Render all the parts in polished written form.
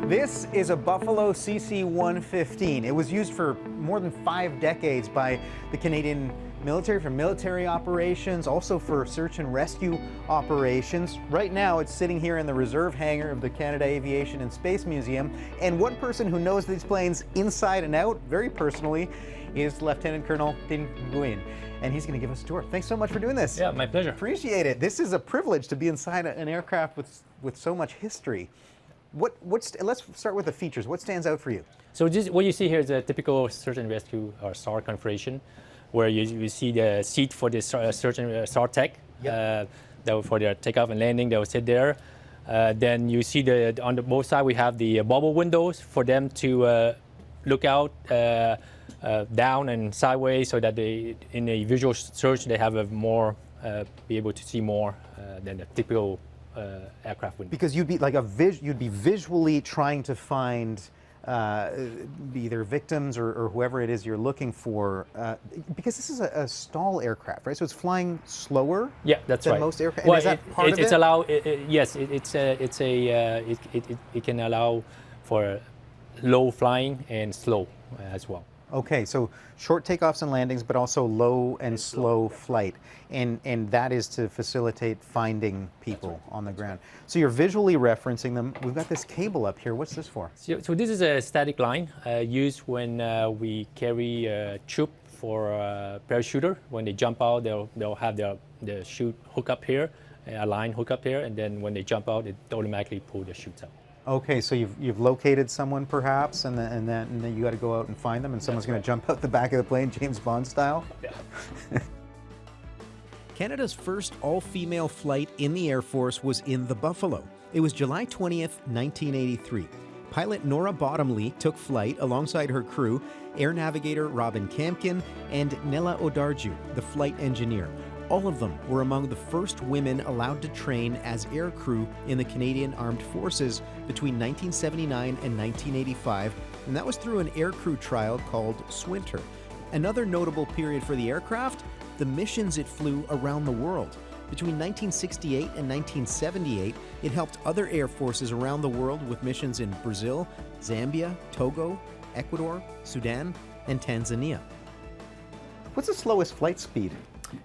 This is a Buffalo CC-115. It was used for more than 5 decades by the Canadian military for military operations, also for search and rescue operations. Right now it's sitting here in the reserve hangar of the Canada Aviation and Space Museum, and one person who knows these planes inside and out very personally is Lieutenant Colonel Tin Nguyen, and he's going to give us a tour. Thanks so much for doing this. Yeah, my pleasure. Appreciate it. This is a privilege to be inside an aircraft with so much history. Let's start with the features. What stands out for you? So what you see here is a typical search and rescue or SAR configuration, where you see the seat for the search and SAR tech. Yep. For their takeoff and landing, they will sit there. Then you see on both sides we have the bubble windows for them to look out down and sideways, so that in a visual search they have be able to see more than the typical aircraft window. Because you'd be visually trying to find either victims or whoever it is you're looking for, because this is a stall aircraft, right? So it's flying slower. Yeah, that's than right. most aircraft. Well, is that part of it? Yes, it can allow for low flying and slow as well. Okay, so short takeoffs and landings, but also low and slow flight, and that is to facilitate finding people on the ground. So you're visually referencing them. We've got this cable up here. What's this for? So this is a static line used when we carry a troop for a parachuter. When they jump out, they'll have the chute hook up here, a line hook up here, and then when they jump out, it automatically pulls the chutes out. Okay, so you've located someone perhaps, and then you got to go out and find them, and someone's going to jump out the back of the plane, James Bond style. Yeah. Canada's first all-female flight in the Air Force was in the Buffalo. It was July 20th, 1983. Pilot Nora Bottomley took flight alongside her crew, air navigator Robin Campkin and Nella Odarju, the flight engineer. All of them were among the first women allowed to train as air crew in the Canadian Armed Forces between 1979 and 1985, and that was through an air crew trial called Swinter. Another notable period for the aircraft, the missions it flew around the world. Between 1968 and 1978, it helped other air forces around the world with missions in Brazil, Zambia, Togo, Ecuador, Sudan, and Tanzania. What's the slowest flight speed?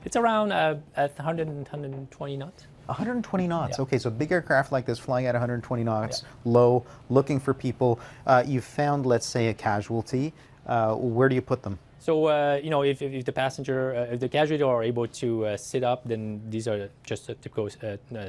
It's around 120 knots. 120 knots. Yeah. Okay, so big aircraft like this flying at 120 knots, yeah. Low, looking for people. You've found, let's say, a casualty. Where do you put them? So if the passenger, if the casualty are able to sit up, then these are just a typical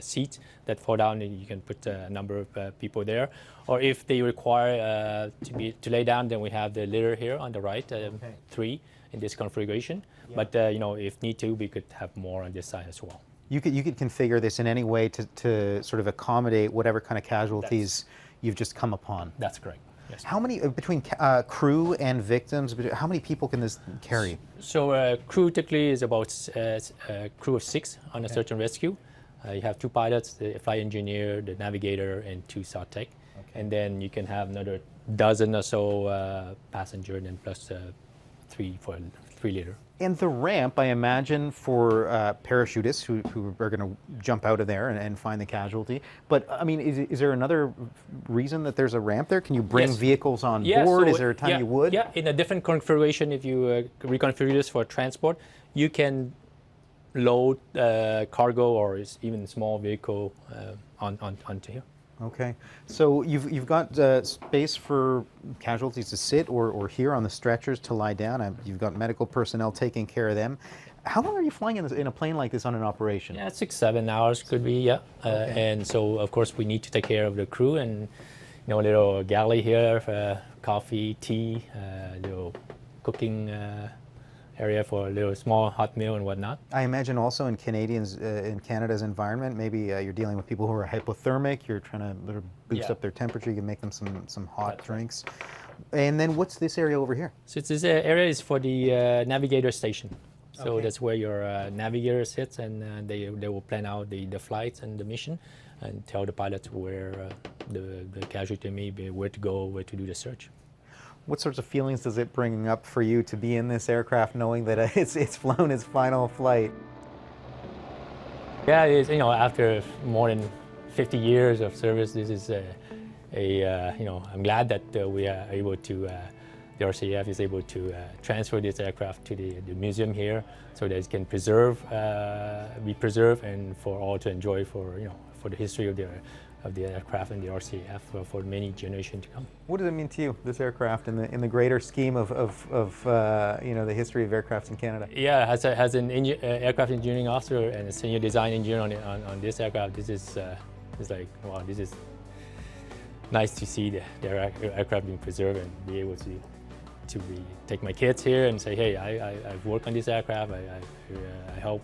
seats that fall down, and you can put a number of people there. Or if they require to lay down, then we have the litter here on the right, okay. 3 in this configuration. Yeah. But if need to, we could have more on this side as well. You could configure this in any way to sort of accommodate whatever kind of casualties you've just come upon. That's correct. Yes. How many, between crew and victims, how many people can this carry? So crew typically is about a crew of 6 on a search and rescue. You have 2 pilots, the flight engineer, the navigator, and 2 SAR tech. Okay. And then you can have another dozen or so passenger, and then plus 3 for 3-liter. And the ramp, I imagine, for parachutists who are going to jump out of there and find the casualty. But, I mean, is there another reason that there's a ramp there? Can you bring vehicles on board? So is there a time you would? Yeah, in a different configuration, if you reconfigure this for transport, you can load cargo or even small vehicle onto here. Okay, so you've got space for casualties to sit or here on the stretchers to lie down. You've got medical personnel taking care of them. How long are you flying in a plane like this on an operation? Yeah, 6-7 hours could be, yeah. Okay. And so, of course, we need to take care of the crew, and a little galley here for coffee, tea, little cooking area for a little small hot meal and whatnot. I imagine also in Canada's environment, maybe you're dealing with people who are hypothermic, you're trying to boost up their temperature, you can make them some hot drinks. And then what's this area over here? So this area is for the navigator station. So that's where your navigator sits, and they will plan out the flights and the mission and tell the pilots where the casualty may be, where to go, where to do the search. What sorts of feelings does it bring up for you to be in this aircraft knowing that it's flown its final flight? Yeah, it's, after more than 50 years of service, this is I'm glad that we are able to, the RCAF is able to transfer this aircraft to the museum here, so that it can be preserved, and for all to enjoy for the history of the aircraft and the RCAF for many generations to come. What does it mean to you, this aircraft, in the greater scheme of the history of aircrafts in Canada? Yeah, as an aircraft engineering officer and a senior design engineer on this aircraft, this is like, wow, this is nice to see the aircraft being preserved and be able to take my kids here and say, hey, I've worked on this aircraft, I help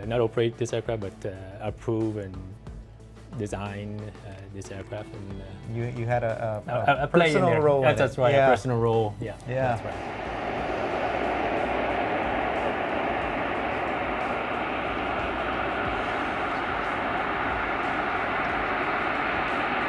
not operate this aircraft, but approve and design this aircraft. And you had a play in personal there. role. That's right, a personal role. Yeah, Yeah. that's right.